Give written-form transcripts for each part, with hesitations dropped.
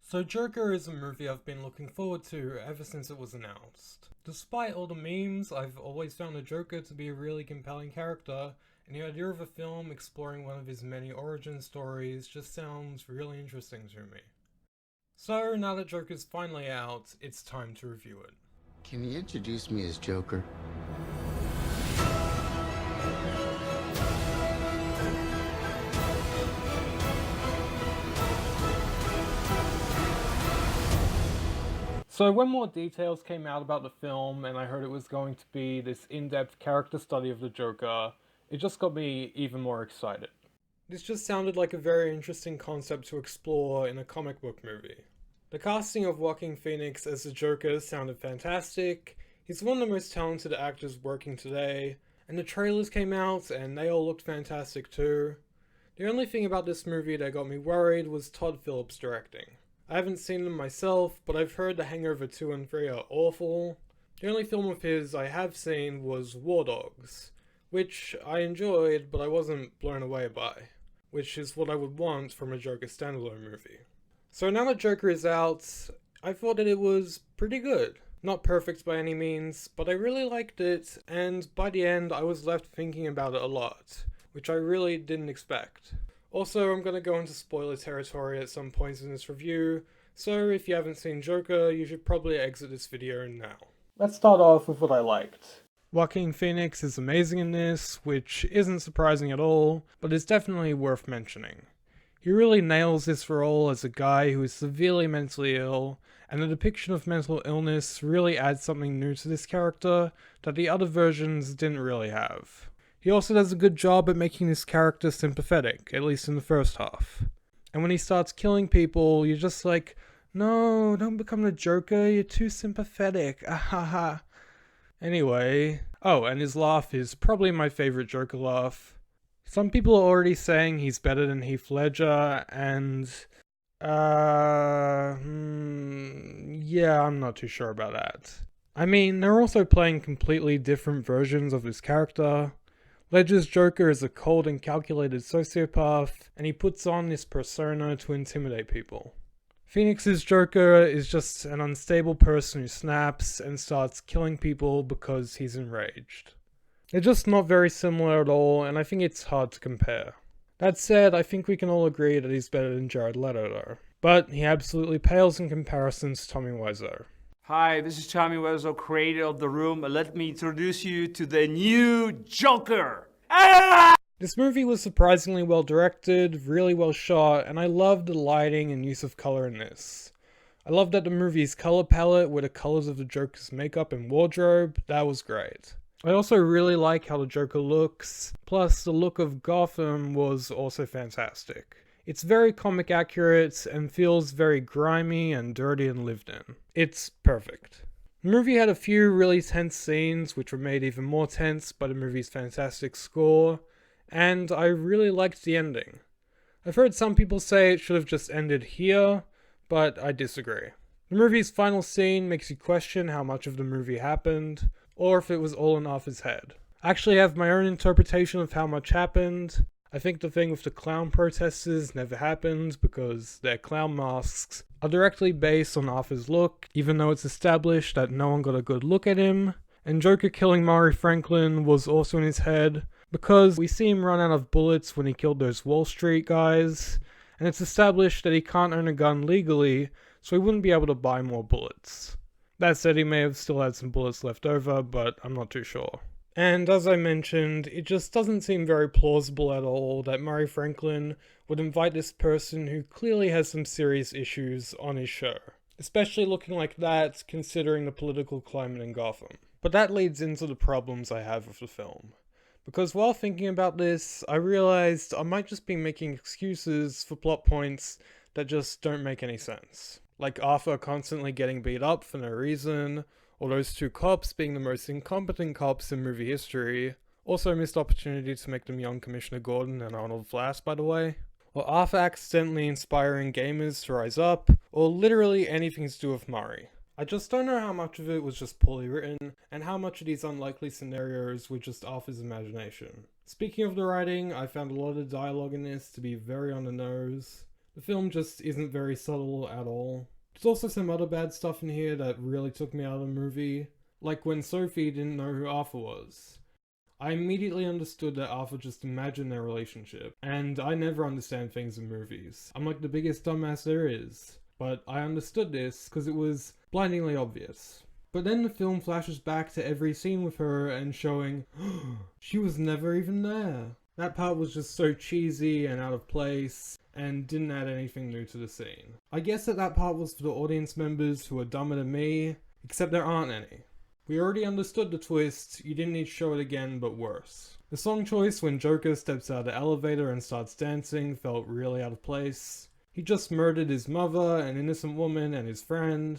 So Joker is a movie I've been looking forward to ever since it was announced. Despite all the memes, I've always found the Joker to be a really compelling character, and the idea of a film exploring one of his many origin stories just sounds really interesting to me. So now that Joker's finally out, it's time to review it. Can you introduce me as Joker? So when more details came out about the film and I heard it was going to be this in-depth character study of the Joker, it just got me even more excited. This just sounded like a very interesting concept to explore in a comic book movie. The casting of Joaquin Phoenix as the Joker sounded fantastic, he's one of the most talented actors working today, and the trailers came out and they all looked fantastic too. The only thing about this movie that got me worried was Todd Phillips directing. I haven't seen them myself, but I've heard The Hangover 2 and 3 are awful. The only film of his I have seen was War Dogs, which I enjoyed, but I wasn't blown away by, which is what I would want from a Joker standalone movie. So now that Joker is out, I thought that it was pretty good. Not perfect by any means, but I really liked it, and by the end I was left thinking about it a lot, which I really didn't expect. Also, I'm going to go into spoiler territory at some points in this review, so if you haven't seen Joker, you should probably exit this video now. Let's start off with what I liked. Joaquin Phoenix is amazing in this, which isn't surprising at all, but is definitely worth mentioning. He really nails this role as a guy who is severely mentally ill, and the depiction of mental illness really adds something new to this character that the other versions didn't really have. He also does a good job at making this character sympathetic, at least in the first half. And when he starts killing people, you're just like, no, don't become the Joker, you're too sympathetic, ahaha. Anyway, oh, and his laugh is probably my favorite Joker laugh. Some people are already saying he's better than Heath Ledger, and yeah, I'm not too sure about that. I mean, they're also playing completely different versions of his character. Ledger's Joker is a cold and calculated sociopath, and he puts on this persona to intimidate people. Phoenix's Joker is just an unstable person who snaps and starts killing people because he's enraged. They're just not very similar at all, and I think it's hard to compare. That said, I think we can all agree that he's better than Jared Leto though. But he absolutely pales in comparison to Tommy Wiseau. Hi, this is Tommy Wiseau, creator of The Room. Let me introduce you to the new Joker. This movie was surprisingly well directed, really well shot, and I loved the lighting and use of color in this. I loved that the movie's color palette with the colors of the Joker's makeup and wardrobe, that was great. I also really like how the Joker looks, plus the look of Gotham was also fantastic. It's very comic accurate and feels very grimy and dirty and lived in. It's perfect. The movie had a few really tense scenes which were made even more tense by the movie's fantastic score, and I really liked the ending. I've heard some people say it should have just ended here, but I disagree. The movie's final scene makes you question how much of the movie happened, or if it was all in Arthur's head. I actually have my own interpretation of how much happened. I think the thing with the clown protesters never happened because their clown masks are directly based on Arthur's look, even though it's established that no one got a good look at him. And Joker killing Murray Franklin was also in his head, because we see him run out of bullets when he killed those Wall Street guys, and it's established that he can't own a gun legally, so he wouldn't be able to buy more bullets. That said, he may have still had some bullets left over, but I'm not too sure. And as I mentioned, it just doesn't seem very plausible at all that Murray Franklin would invite this person who clearly has some serious issues on his show. Especially looking like that, considering the political climate in Gotham. But that leads into the problems I have with the film. Because while thinking about this, I realized I might just be making excuses for plot points that just don't make any sense. Like Arthur constantly getting beat up for no reason, or those two cops being the most incompetent cops in movie history. Also a missed opportunity to make them young Commissioner Gordon and Arnold Flass, by the way. Or Arthur accidentally inspiring gamers to rise up, or literally anything to do with Murray. I just don't know how much of it was just poorly written, and how much of these unlikely scenarios were just Arthur's imagination. Speaking of the writing, I found a lot of dialogue in this to be very on the nose. The film just isn't very subtle at all. There's also some other bad stuff in here that really took me out of the movie, like when Sophie didn't know who Arthur was. I immediately understood that Arthur just imagined their relationship, and I never understand things in movies. I'm like the biggest dumbass there is. But I understood this because it was blindingly obvious. But then the film flashes back to every scene with her and showing, she was never even there. That part was just so cheesy and out of place, and didn't add anything new to the scene. I guess that part was for the audience members who are dumber than me, except there aren't any. We already understood the twist, you didn't need to show it again, but worse. The song choice when Joker steps out of the elevator and starts dancing felt really out of place. He just murdered his mother, an innocent woman, and his friend,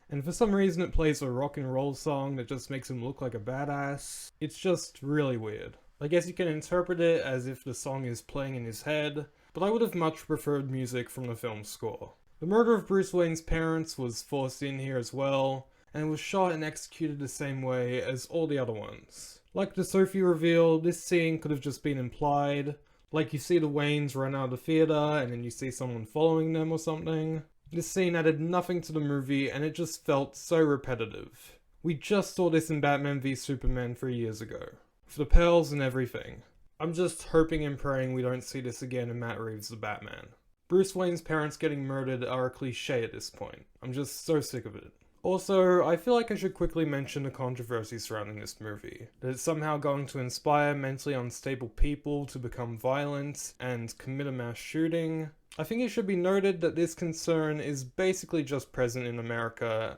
and for some reason it plays a rock and roll song that just makes him look like a badass. It's just really weird. I guess you can interpret it as if the song is playing in his head, but I would have much preferred music from the film's score. The murder of Bruce Wayne's parents was forced in here as well, and was shot and executed the same way as all the other ones. Like the Sophie reveal, this scene could have just been implied, like you see the Waynes run out of the theater and then you see someone following them or something. This scene added nothing to the movie and it just felt so repetitive. We just saw this in Batman v Superman 3 years ago, with the pearls and everything. I'm just hoping and praying we don't see this again in Matt Reeves' The Batman. Bruce Wayne's parents getting murdered are a cliche at this point. I'm just so sick of it. Also, I feel like I should quickly mention the controversy surrounding this movie. That it's somehow going to inspire mentally unstable people to become violent and commit a mass shooting. I think it should be noted that this concern is basically just present in America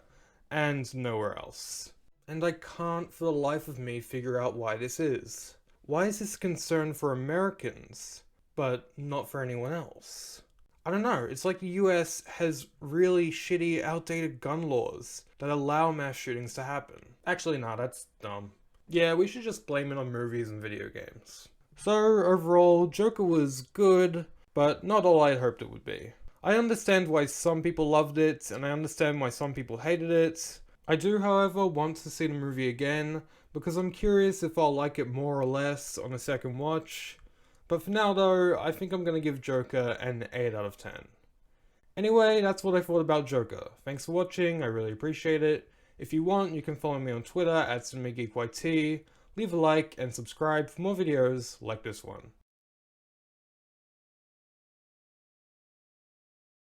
and nowhere else. And I can't for the life of me figure out why this is. Why is this concern for Americans, but not for anyone else? I don't know, it's like the US has really shitty, outdated gun laws that allow mass shootings to happen. Actually, nah, that's dumb. Yeah, we should just blame it on movies and video games. So, overall, Joker was good, but not all I hoped it would be. I understand why some people loved it, and I understand why some people hated it. I do, however, want to see the movie again, because I'm curious if I'll like it more or less on a second watch. But for now though, I think I'm gonna give Joker an 8 out of 10. Anyway, that's what I thought about Joker. Thanks for watching, I really appreciate it. If you want, you can follow me on Twitter @CinemaGeekYT, leave a like and subscribe for more videos like this one.